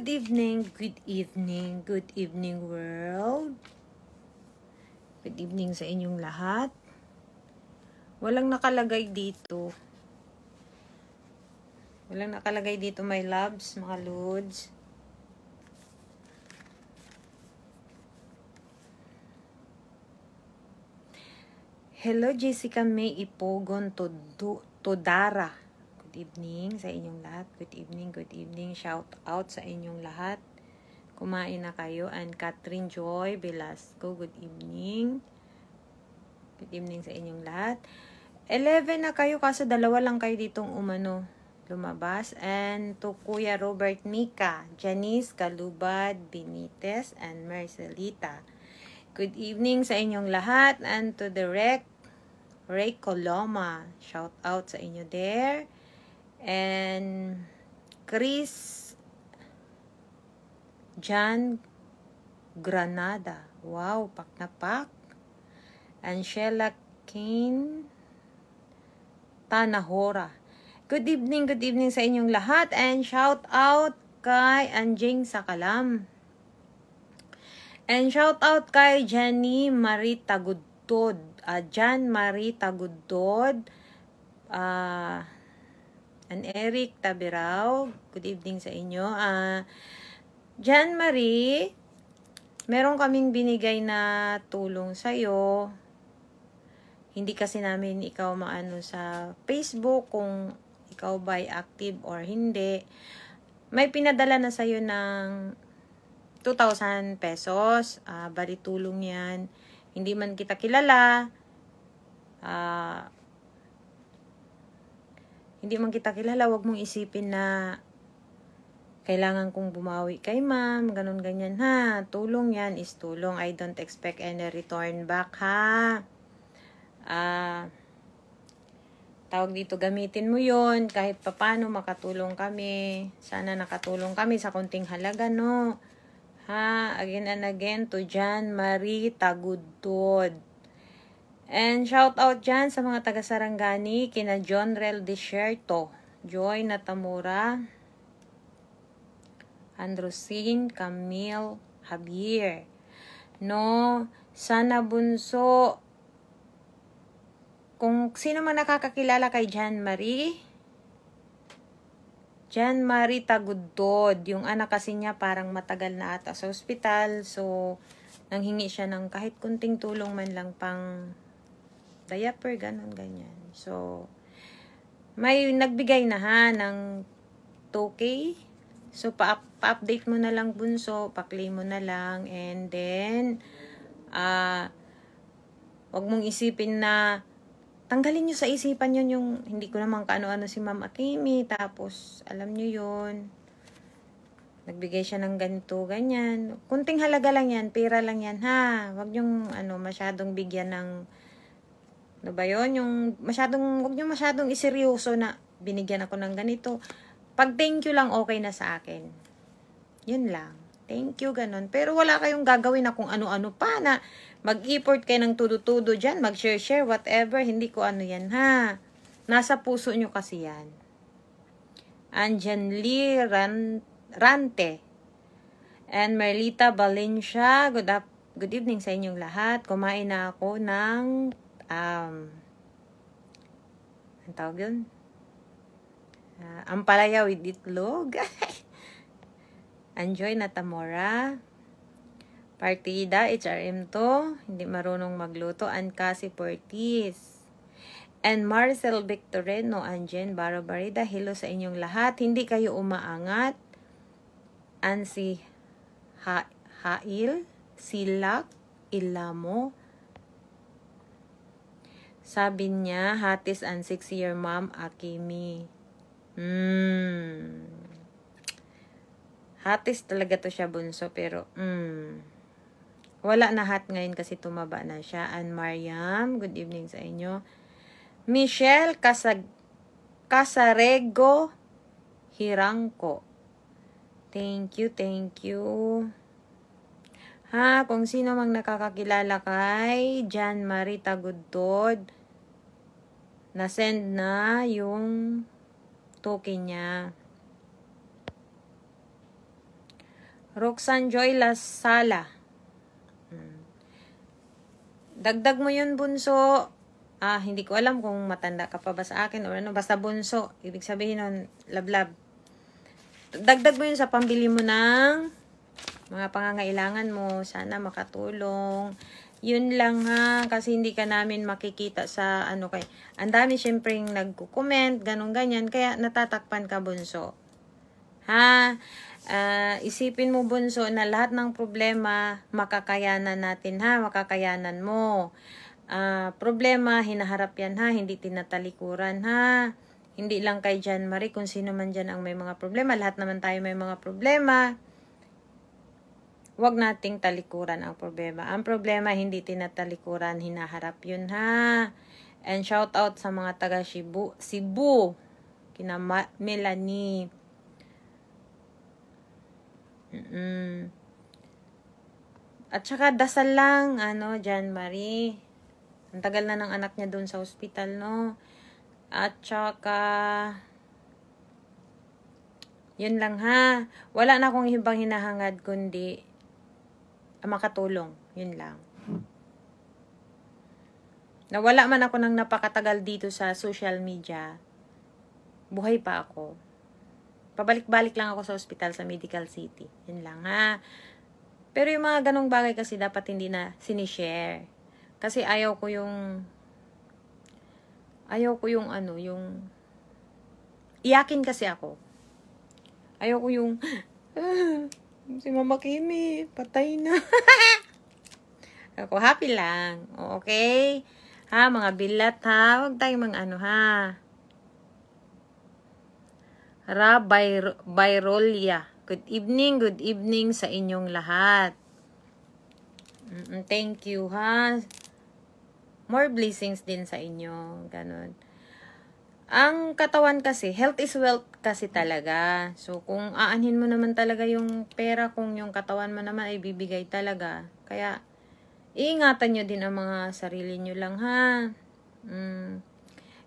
Good evening, good evening, good evening world. Good evening sa inyong lahat. Walang nakalagay dito. Walang nakalagay dito, my loves, mga lods. Hello, Jessica May Ipogon Todara. Good evening sa inyong lahat. Good evening, good evening. Shout out sa inyong lahat. Kumain na kayo. And Catherine Joy Velasco, good evening. Good evening sa inyong lahat. 11 na kayo kasi dalawa lang kayo ditong lumabas. And to Kuya Robert Mika, Janice Calubad Benitez, and Marcelita. Good evening sa inyong lahat. And to the Ray Coloma, shout out sa inyo there. And Chris John Granada, wow, pak na pak. And Sheila Kane Tanahora, good evening sa inyong lahat. And shout out kay Anjing Sakalam. And shout out kay Jenny Marie Tagudtod, Jan Marie Tagudtod, and Eric Tabirao, good evening sa inyo. Jan Marie, meron kaming binigay na tulong sa'yo. Hindi kasi namin ikaw maano sa Facebook kung ikaw ba'y active or hindi. May pinadala na sa'yo ng 2,000 pesos. Bali tulong yan. Hindi man kita kilala. Hindi man kita kilala, wag mong isipin na kailangan kong bumawi kay ma'am, ganun ganyan ha. Tulong yan is tulong. I don't expect any return back ha. Tawag dito, gamitin mo yon kahit papano makatulong kami. Sana nakatulong kami sa konting halaga, no? Ha, again and again to Jan Marie Tagudtod. And shout out dyan sa mga taga Sarangani, kina John Rel Desierto, Joy Natamura, Androsin Camille Javier. No, sana bunso. Kung sino man nakakakilala kay Jan Marie Tagudtod, yung anak kasi niya parang matagal na ata sa ospital, so nanghingi siya ng kahit kunting tulong man lang pang diaper, ganun, ganyan. So, may nagbigay na ha ng 2K. So, pa-update mo na lang bunso, pa-claim mo na lang, and then, wag mong isipin na tanggalin nyo sa isipan yun yung hindi ko naman kaano-ano si Ma'am Akimi, tapos alam nyo yun, nagbigay siya ng ganito, ganyan. Kunting halaga lang yan, pera lang yan ha. Wag nyo masyadong bigyan ng ano ba yun, yung wag nyo masyadong iseryoso na binigyan ako ng ganito. Pag thank you lang, okay na sa akin. Yun lang. Thank you, ganun. Pero wala kayong gagawin na kung ano-ano pa na mag-effort kayo ng tudo-tudo dyan, mag-share, whatever. Hindi ko ano yan, ha. Nasa puso nyo kasi yan. Anjanli Rante and Merlita Valencia, good evening sa inyong lahat. Kumain na ako ng ang tawag yun? Ampalaya with itlog. Anjoy Natamora. Partida, HRM to. Hindi marunong magluto. Ancasi Portis. And Marcel Victoreno, Anjen Barabarida. Hello sa inyong lahat. Hindi kayo umaangat. Ansi Hail, Silak, Ilamo. Sabi niya, hatis ang 6-year mom, Akimi. Hatis talaga to siya, bunso, pero, wala na hat ngayon kasi tumaba na siya. And Mariam, good evening sa inyo. Michelle Casarego Hirangko. Thank you. Ha, kung sino mang nakakakilala kay Jan Marie Tagudtod, na-send na yung token niya. Roxanne Joy Lasala. Dagdag mo yun, bunso. Hindi ko alam kung matanda ka pa ba sa akin o ano. Basta bunso. Ibig sabihin nun, lablab. Dagdag mo yun sa pambili mo ng mga pangangailangan mo. Sana makatulong. Yun lang ha. Kasi hindi ka namin makikita sa ano kay. Ang dami syempreng nagko-comment, ganun ganyan. Kaya natatakpan ka, bunso. Ha? Isipin mo, bunso, na lahat ng problema makakayanan natin, ha? Makakayanan mo. Problema, hinaharap yan, ha? Hindi tinatalikuran, ha? Hindi lang kay Jan Marie, kung sino man dyan ang may mga problema. Lahat naman tayo may mga problema. Huwag nating talikuran ang problema. Ang problema, hindi tinatalikuran, hinaharap yun, ha? And shout out sa mga taga Cebu. Kina Melanie. At saka dasal lang, Jan Marie. Ang tagal na ng anak niya doon sa ospital, no? At saka, yun lang ha. Wala na akong ibang hinahangad kundi makatulong. Yun lang. Nawala man ako ng napakatagal dito sa social media. Buhay pa ako. Pabalik-balik lang ako sa ospital sa Medical City. Yun lang ha. Pero yung mga ganong bagay kasi dapat hindi na sinishare. Kasi ayaw ko yung iyakin kasi ako. Ayaw ko yung si Mama Kimi, patay na. Ako happy lang. Okay? Ha, mga bilat ha. Huwag tayong mga ha. Byrolia. Good evening sa inyong lahat. Thank you, ha. More blessings din sa inyo. Ganon. Ang katawan kasi, health is wealth kasi talaga. So, kung aanhin mo naman talaga yung pera, kung yung katawan mo naman ay bibigay talaga. Kaya, iingatan nyo din ang mga sarili nyo lang, ha.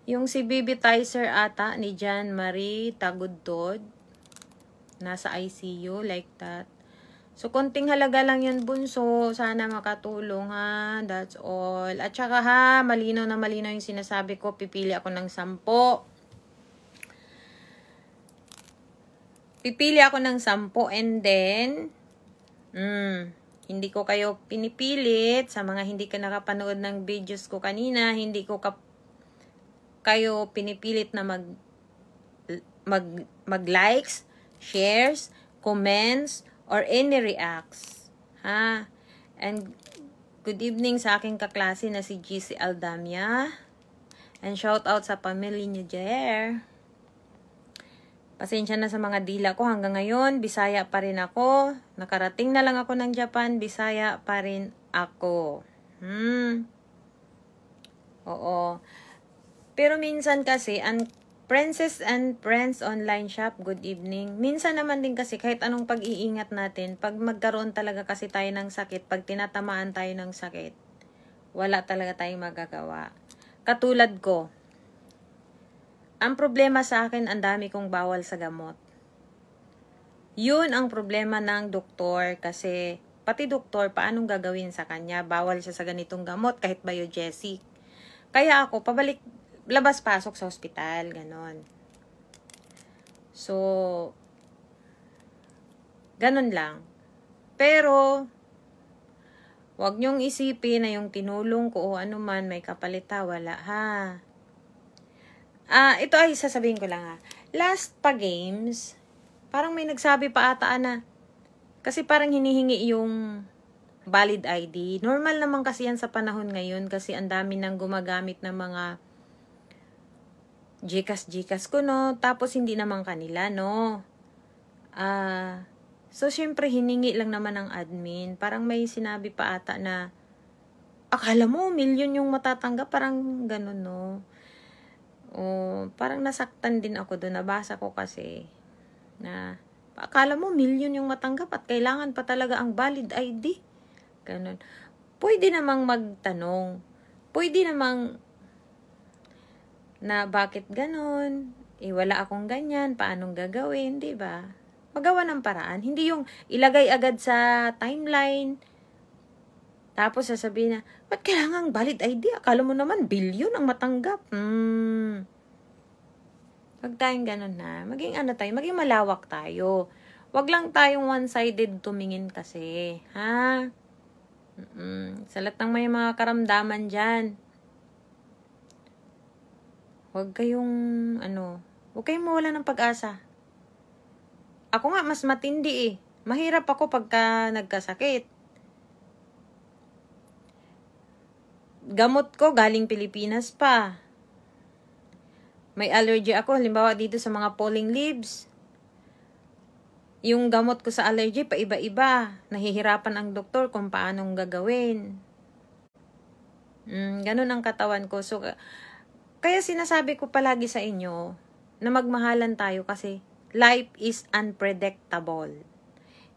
Yung si Baby Tizer ata ni Jan Marie Tagudtod, nasa ICU, like that. So, konting halaga lang yan, bunso. Sana makatulong, ha. That's all. At saka, ha, malinaw na malinaw yung sinasabi ko. Pipili ako ng 10. Pipili ako ng 10 and then, hindi ko kayo pinipilit. Sa mga hindi ka nakapanood ng videos ko kanina, hindi ko kayo pinipilit na mag-likes, shares, comments, or any reacts. Ha? And good evening sa aking kaklase na si GC Aldamia. And shout out sa pamilya niyo there. Pasensya na sa mga dila ko hanggang ngayon. Bisaya pa rin ako. Nakarating na lang ako ng Japan. Bisaya pa rin ako. Oo. Pero minsan kasi, Princess and Friends Online Shop, good evening. Minsan naman din kasi, kahit anong pag-iingat natin, pag magkaroon talaga kasi tayo ng sakit, pag tinatamaan tayo ng sakit, wala talaga tayong magagawa. Katulad ko, ang problema sa akin, ang dami kong bawal sa gamot. Yun ang problema ng doktor kasi, pati doktor, paanong gagawin sa kanya? Bawal siya sa ganitong gamot, kahit biogesic. Kaya ako, labas-pasok sa ospital, ganon. So, ganon lang. Pero, wag nyong isipin na yung tinulong ko o ano man, may kapalita, wala ha. Ito ay sasabihin ko lang ha. Last pa games, parang may nagsabi pa ata na, kasi parang hinihingi yung valid ID. Normal naman kasi yan sa panahon ngayon kasi ang dami nang gumagamit ng mga Gcash ko, no? Tapos, hindi naman kanila, no? So, syempre, hiningi lang naman ng admin. Parang may sinabi pa ata na, akala mo, million yung matatanggap. Parang ganun, no? Parang nasaktan din ako doon. Nabasa ko kasi, na, akala mo, million yung matanggap at kailangan pa talaga ang valid ID. Ganun. Pwede namang magtanong. Pwede namang na bakit ganon? Wala akong ganyan, paanong gagawin, 'di ba? Magawa ng paraan. Hindi yung ilagay agad sa timeline. Tapos sasabihin na, ba't kailangan valid ID? Akala mo naman, billion ang matanggap. Huwag tayong ganun na. Maging maging malawak tayo. Huwag lang tayong one-sided tumingin kasi. Ha? Sa lahat ng may mga karamdaman dyan. Huwag kayong, huwag kayong mawala ng pag-asa. Ako nga, mas matindi eh. Mahirap ako pagka nagkasakit. Gamot ko, galing Pilipinas pa. May allergy ako, halimbawa dito sa mga polling leaves. Yung gamot ko sa allergy, paiba-iba. Nahihirapan ang doktor kung paanong gagawin. Ganun ang katawan ko. So, kaya sinasabi ko palagi sa inyo na magmahalan tayo kasi life is unpredictable.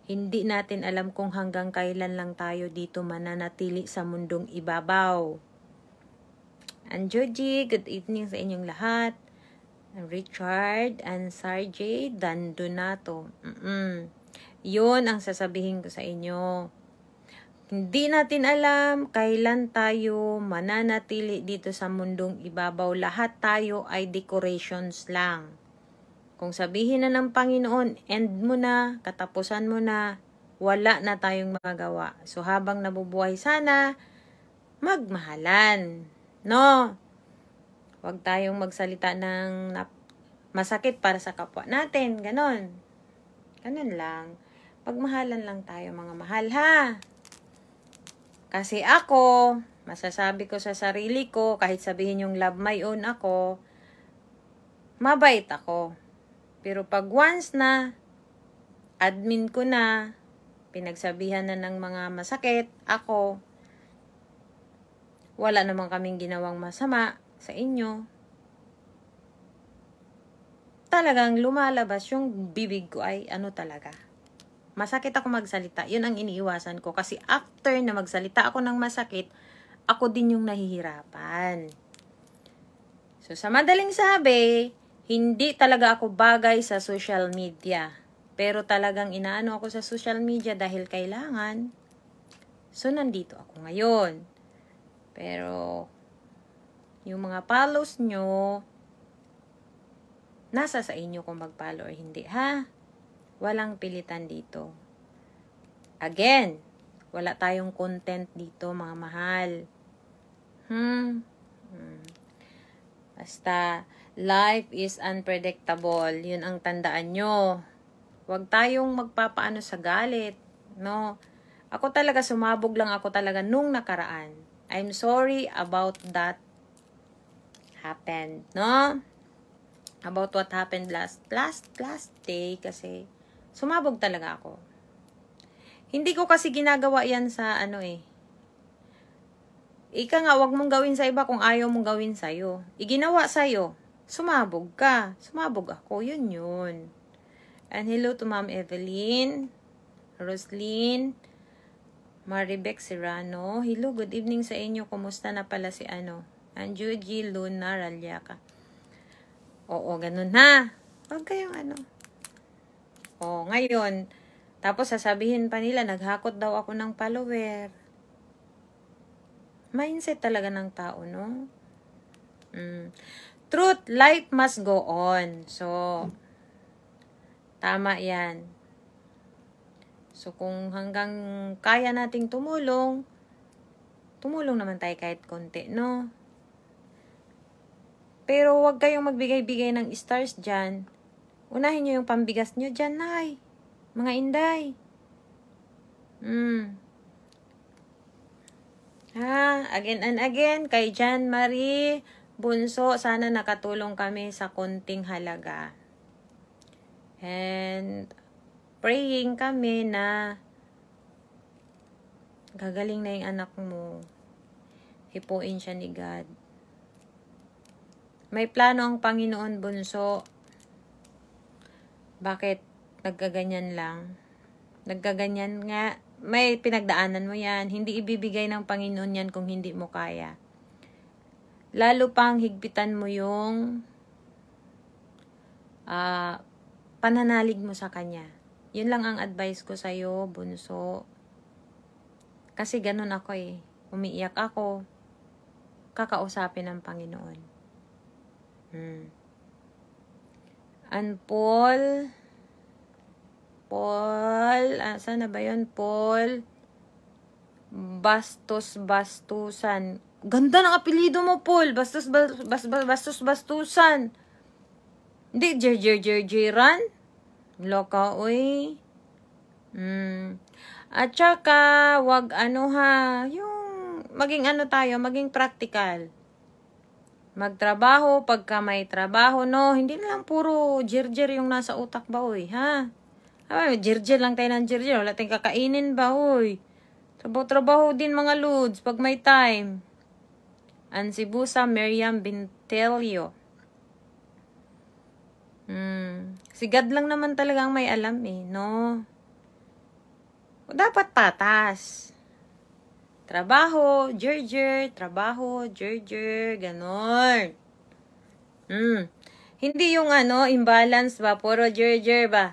Hindi natin alam kung hanggang kailan lang tayo dito mananatili sa mundong ibabaw. And Joji, good evening sa inyong lahat. Richard and Sarjay Dandonato. Yun ang sasabihin ko sa inyo. Hindi natin alam kailan tayo mananatili dito sa mundong ibabaw. Lahat tayo ay decorations lang. Kung sabihin na ng Panginoon, end mo na, katapusan mo na, wala na tayong magagawa. So habang nabubuhay sana, magmahalan. No? Huwag tayong magsalita ng masakit para sa kapwa natin. Ganon. Ganon lang. Pagmahalan lang tayo mga mahal ha. Kasi ako, masasabi ko sa sarili ko, kahit sabihin yung love my own ako, mabait ako. Pero pag once na, admin ko na, pinagsabihan na ng mga masakit, ako, wala naman kaming ginawang masama sa inyo. Talagang lumalabas yung bibig ko ay talaga. Masakit ako magsalita. Yun ang iniiwasan ko. Kasi after na magsalita ako ng masakit, ako din yung nahihirapan. So sa madaling sabi, hindi talaga ako bagay sa social media. Pero talagang inaano ako sa social media dahil kailangan. So, nandito ako ngayon. Pero, yung mga follows nyo, nasa sa inyo kung mag-follow or hindi, ha? Walang pilitan dito. Again, wala tayong content dito, mga mahal. Basta, life is unpredictable. Yun ang tandaan nyo. Huwag tayong magpapaano sa galit. No? Ako talaga, sumabog lang ako talaga nung nakaraan. I'm sorry about that happened. No? About what happened last day kasi sumabog talaga ako. Hindi ko kasi ginagawa yan sa Ika nga, wag mong gawin sa iba kung ayaw mong gawin sa'yo. Iginawa sa'yo. Sumabog ka. Sumabog ako. Yun. And hello to Ma'am Evelyn, Roslyn, Maribek Serrano. Hello, good evening sa inyo. Kumusta na pala si Anju G. Luna Ralyaka. Oo, ganun ha. Huwag kayong ngayon. Tapos sasabihin pa nila, naghakot daw ako ng follower. Mindset talaga ng tao, no? Truth, life must go on. So, tama yan. So, kung hanggang kaya nating tumulong naman tayo kahit konti, no? Pero huwag kayong magbigay-bigay ng stars dyan. Unahin nyo yung pambigas nyo dyan, nay. Mga inday. Again and again, kay Jan Marie Bunso, sana nakatulong kami sa konting halaga. And praying kami na gagaling na yung anak mo. Hipuin siya ni God. May plano ang Panginoon, Bunso. Bakit nagkaganyan lang? Nagkaganyan nga. May pinagdaanan mo yan. Hindi ibibigay ng Panginoon yan kung hindi mo kaya. Lalo pang higpitan mo yung pananalig mo sa Kanya. Yun lang ang advice ko sa'yo, bunso. Kasi ganun ako eh. Umiiyak ako, kakausapin ng Panginoon. And Paul, saan na ba yun? Paul, Bastos-Bastusan. Ganda ng apelido mo, Paul. Bastos-Bastusan. Hindi, Jerjeran. Loka, uy. At saka, wag yung maging practical. Magtrabaho, pagka may trabaho, no? Hindi na lang puro jerjer yung nasa utak ba, uy, ha? Jerjer lang tayo ng jerjer. Wala tayong kakainin ba, uy? Trabaho din mga lods pag may time. Ansibusa Miriam Bintelio. Si God lang naman talagang may alam eh, no? Dapat patas. Trabaho, jerjer, ganon. Hindi yung imbalance ba, puro jerjer ba?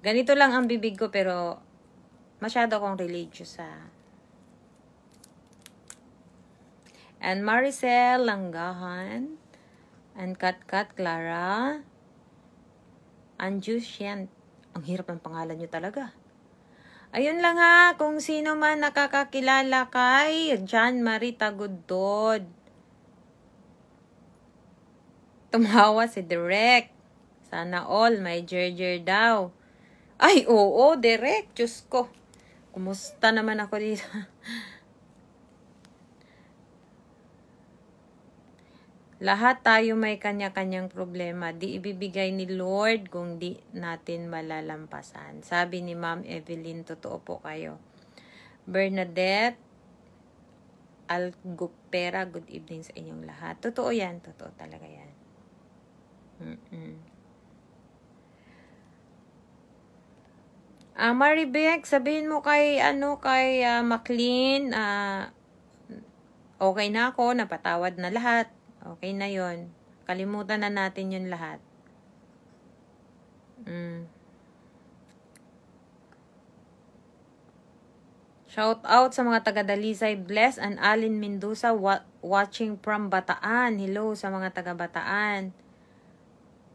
Ganito lang ang bibig ko pero masyado akong religious And Maricel Langgahan, and Kat Clara, and Jusient. Ang hirap ng pangalan nyo talaga. Ayun lang ha, kung sino man nakakakilala kay John Marie Tagudod. Tumawa si Direk. Sana all may jerjer daw. Ay, oo, Direk. Diyos ko. Kumusta naman ako dito? Lahat tayo may kanya-kanyang problema. Di ibibigay ni Lord kung di natin malalampasan. Sabi ni Ma'am Evelyn, totoo po kayo. Bernadette Algupera, good evening sa inyong lahat. Totoo yan. Totoo talaga yan. Maribek, sabihin mo kay McLean, okay na ako, napatawad na lahat. Okay na yon. Kalimutan na natin yun lahat. Shout out sa mga taga-Dalisay Bless and Alin Mendoza watching from Bataan. Hello sa mga taga-Bataan.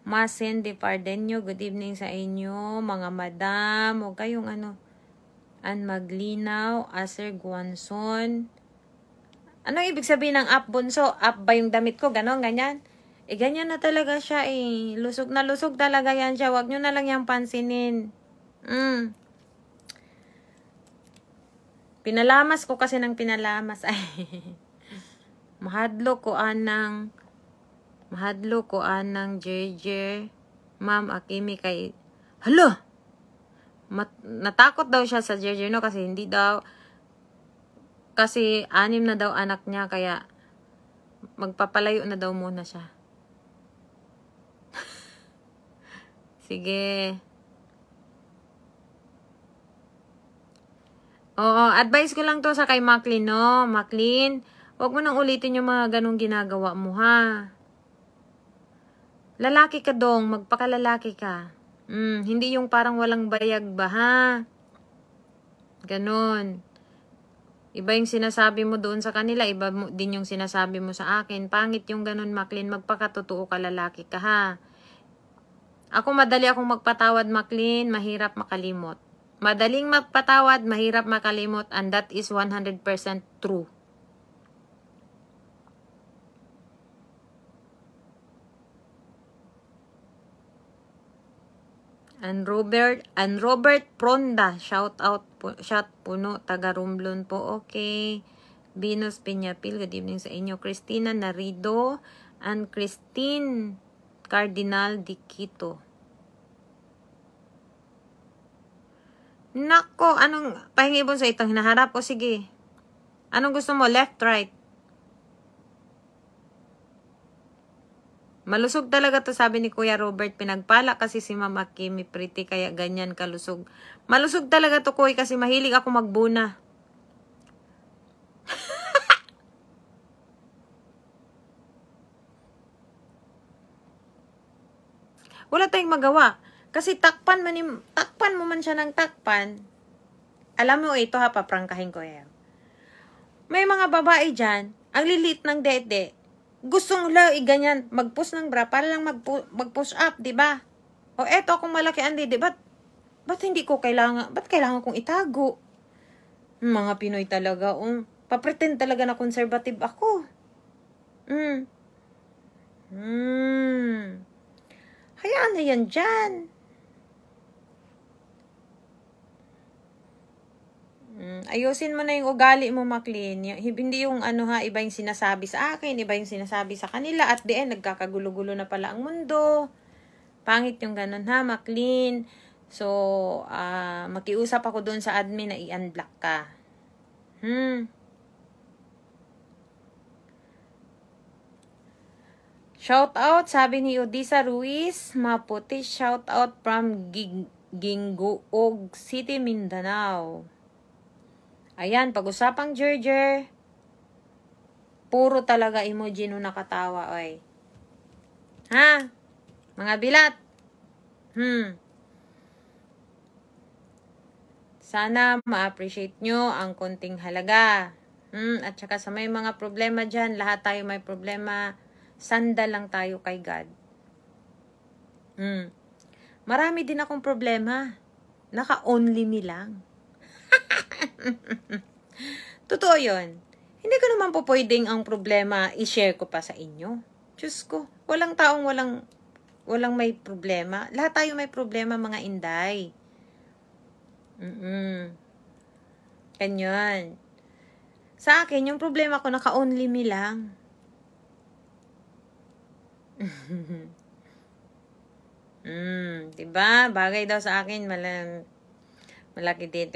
Mas Cindy Pardenyo, good evening sa inyo. Mga madam, huwag kayong Ann Maglinaw, Aser Guanson. Anong ibig sabihin ng up, bunso? Up ba yung damit ko? Ganon, ganyan? Ganyan na talaga siya eh. Lusog na lusog talaga yan siya. Huwag nyo na lang yung pansinin. Pinalamas ko kasi ng pinalamas. Ay. Mahadlo ko anang JJ. Ma'am Akimi kay... Hala! Natakot daw siya sa JJ, no? Kasi hindi daw... Kasi 6 na daw anak niya, kaya magpapalayo na daw muna siya. Sige. Oo, advice ko lang to sa kay Maclean, no? Maclean, huwag mo nang ulitin yung mga ganong ginagawa mo, ha? Lalaki ka dong, magpakalalaki ka. Hindi yung parang walang bayag ba, ha? Ganon. Iba yung sinasabi mo doon sa kanila, iba din yung sinasabi mo sa akin. Pangit yung ganun, Maclean. Magpakatotoo ka, lalaki ka, ha? Ako, madali akong magpatawad, Maclean. Mahirap makalimot. Madaling magpatawad, mahirap makalimot, and that is 100% true. And Robert Pronda, shout puno, taga Romblon po, okay. Venus Peñapil, good evening sa inyo. Christina Narido and Christine Cardinal Diquito. Nako, anong pahingibon sa itong hinaharap? O sige, anong gusto mo? Left, right? Malusog talaga to, sabi ni Kuya Robert. Pinagpala kasi si Mama Kimi Pretty, kaya ganyan kalusog. Malusog talaga to, Kuya, kasi mahilig ako magbuna. Wala tayong magawa. Kasi takpan mo man siya ng takpan. Alam mo, ito ha, paprangkahin ko yan. May mga babae dyan, ang lilit ng dede, gustong ganyan, mag-push ng bra para lang mag-push up, di ba? O eto, kung malaki ang dede, ba't kailangan kong itago? Mga Pinoy talaga, papretend talaga na conservative ako. Hayaan na yan dyan. Ayusin mo na yung ugali mo, Maclean. Hindi yung iba yung sinasabi sa akin, iba yung sinasabi sa kanila. At the end, nagkakagulo-gulo na pala ang mundo. Pangit yung ganun ha, Maclean. So, makiusap ako doon sa admin na i-unblock ka. Shout out, sabi ni Odisa Ruiz, maputi shout out from Gingoog City, Mindanao. Ayan, pag-usapang Gerger, puro talaga emoji no nakatawa, oy. Ha? Mga bilat. Sana ma-appreciate nyo ang konting halaga. At saka sa may mga problema dyan, lahat tayo may problema, sandal lang tayo kay God. Marami din akong problema. Naka-only me lang. Totoo yun. Hindi ko naman po pwedeng ang problema i-share ko pa sa inyo. Diyos ko, walang taong walang may problema. Lahat tayo may problema, mga inday. Ganyan. Sa akin, yung problema ko, naka-only me lang. Diba? Bagay daw sa akin, malaki dito.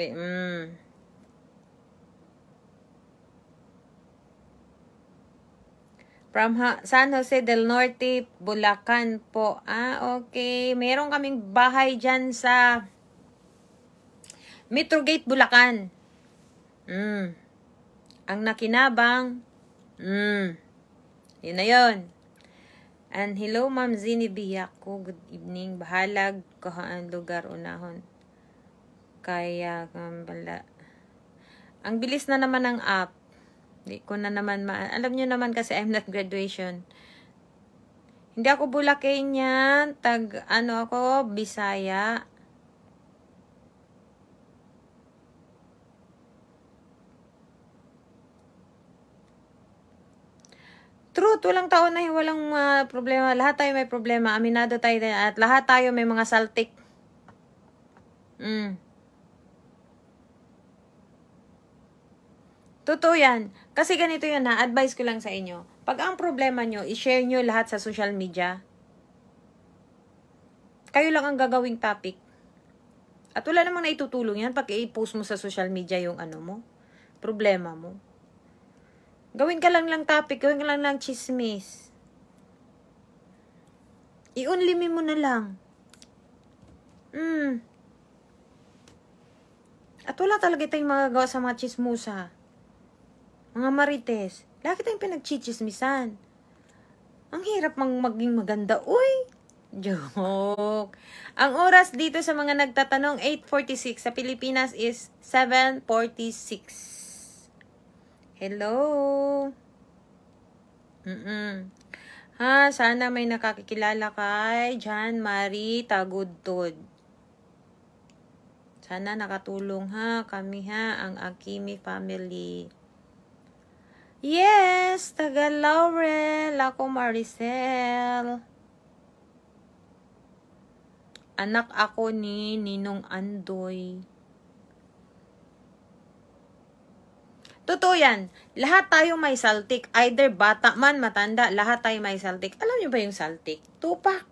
From San Jose del Norte, Bulacan po. Okay. Meron kaming bahay dyan sa Metrogate, Bulacan. Ang nakinabang, yun na yun. And hello, Ma'am Zini Biyako. Good evening. Bahalag ko ang lugar unahon. Kaya, ang bilis na naman ng app. Hindi ko na naman alam nyo naman kasi I'm not graduation. Hindi ako Bulacan, ako, Bisaya. Truth, walang tao na walang problema. Lahat tayo may problema. Aminado tayo at lahat tayo may mga saltik. Totoo yan. Kasi ganito yan ha, advice ko lang sa inyo. Pag ang problema nyo, i-share nyo lahat sa social media. Kayo lang ang gagawing topic. At wala namang naitutulong yan pag i-post mo sa social media yung problema mo. Gawin ka lang topic, gawin ka lang chismis. I-only me mo na lang. At wala talaga tayong magagawa sa mga chismusa. Mga marites. Lagi tayong pinagchichismisan. Ang hirap maging maganda. Uy! Joke. Ang oras dito sa mga nagtatanong, 8:46. Sa Pilipinas is 7:46. Hello. Sana may nakakikilala kay Jan Marie Tagudtod. Sana nakatulong kami ang Akimi family. Yes, taga Laurel. Ako Maricel. Anak ako ni Ninong Andoy. Totoo yan. Lahat tayo may saltik. Either bata man, matanda, lahat tayo may saltik. Alam niyo ba yung saltik? Tupak.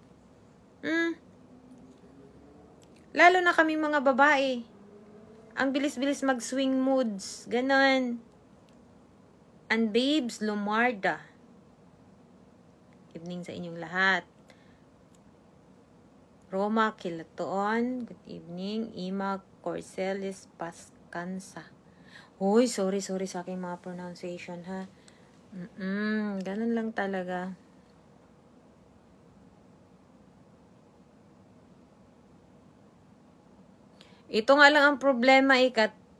Lalo na kaming mga babae. Ang bilis-bilis mag-swing moods. Ganon. And babes, Lumarda. Evening sa inyong lahat. Roma Kilatoon. Good evening. Ima Corcelis Pascansa. Uy, sorry sa aking mga pronunciation, ha. Ganun lang talaga. Ito nga lang ang problema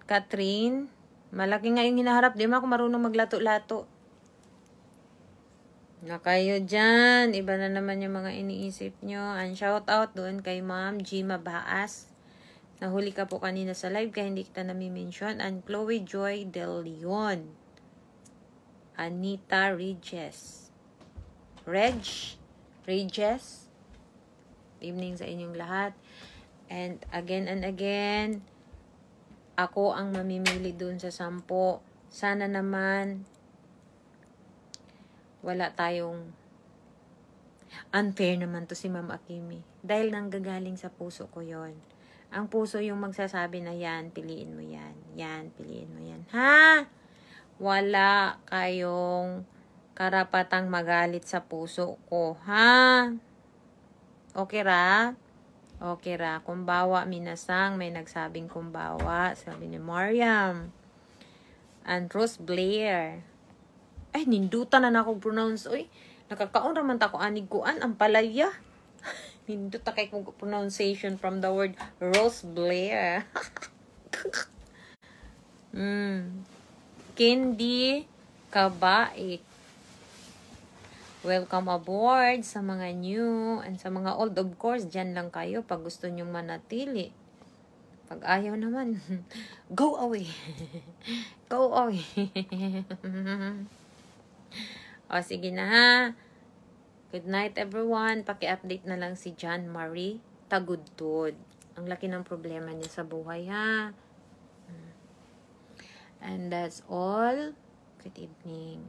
Catherine. Malaki nga yung hinaharap. Di mo ako marunong maglato-lato. Na kayo dyan. Iba na naman yung mga iniisip nyo. And shout out doon kay Ma'am Gima Baas. Nahuli ka po kanina sa live kaya hindi kita nami-mention. And Chloe Joy Del Leon. Anita Regis. Regis. Evening sa inyong lahat. And again, ako ang mamimili dun sa 10. Sana naman, wala tayong unfair naman to si Ma'am Akimi. Dahil nanggagaling sa puso ko yon. Ang puso yung magsasabi na yan, piliin mo yan. Yan, piliin mo yan. Ha? Wala kayong karapatang magalit sa puso ko. Ha? Okay ra? Okay ra. Kumbawa, minasang. May nagsabing kumbawa. Sabi ni Mariam. And Rose Blair. Ay, nindutan na akong pronounce. Uy, nakakaon raman ta ko aniguan. Ang palaya. Ninduta kay kong pronunciation from the word Rose Blair. Candy Kabaik. Welcome aboard sa mga new and sa mga old, of course, dyan lang kayo pag gusto nyong manatili. Pag ayaw naman, go away. Go away. O, sige na ha. Good night everyone. Paki-update na lang si John Marie Tagudtod. Ang laki ng problema niya sa buhay ha. And that's all. Good evening.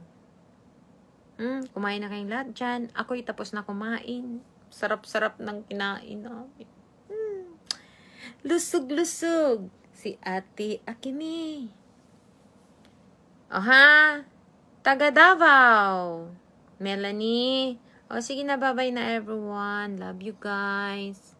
Kumain na kayong lahat dyan. Ako'y tapos na kumain. Sarap-sarap ng kinain namin. Lusog-lusog. Si Ate Akimi. Oha. Taga Davao. Melanie. O sige na, bye-bye na everyone. Love you guys.